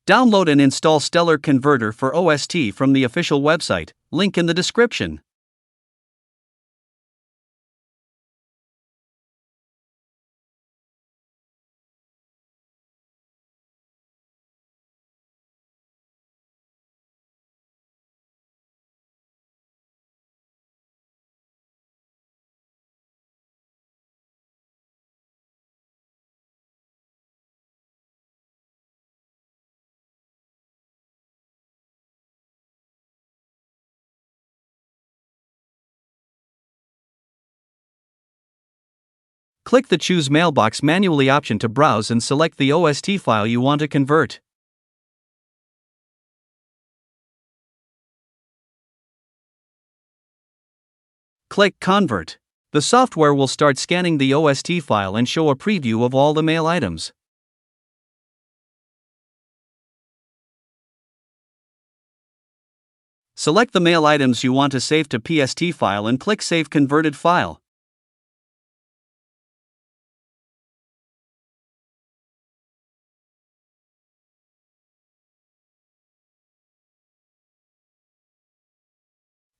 Download and install Stellar Converter for OST from the official website, link in the description. Click the Choose Mailbox Manually option to browse and select the OST file you want to convert. Click Convert. The software will start scanning the OST file and show a preview of all the mail items. Select the mail items you want to save to PST file and click Save Converted File.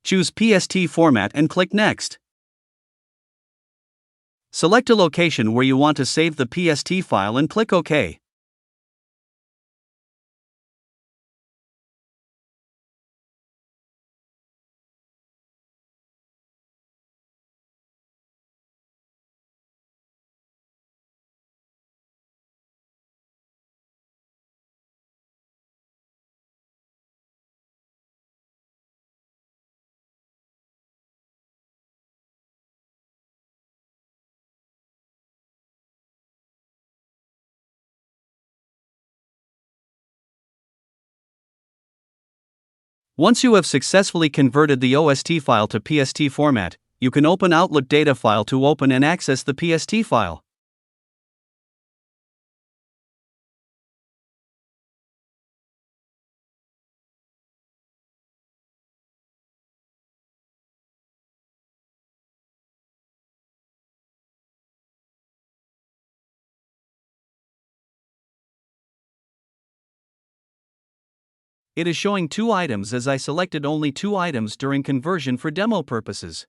Choose PST format and click Next. Select a location where you want to save the PST file and click OK. Once you have successfully converted the OST file to PST format, you can open Outlook data file to open and access the PST file. It is showing 2 items as I selected only 2 items during conversion for demo purposes.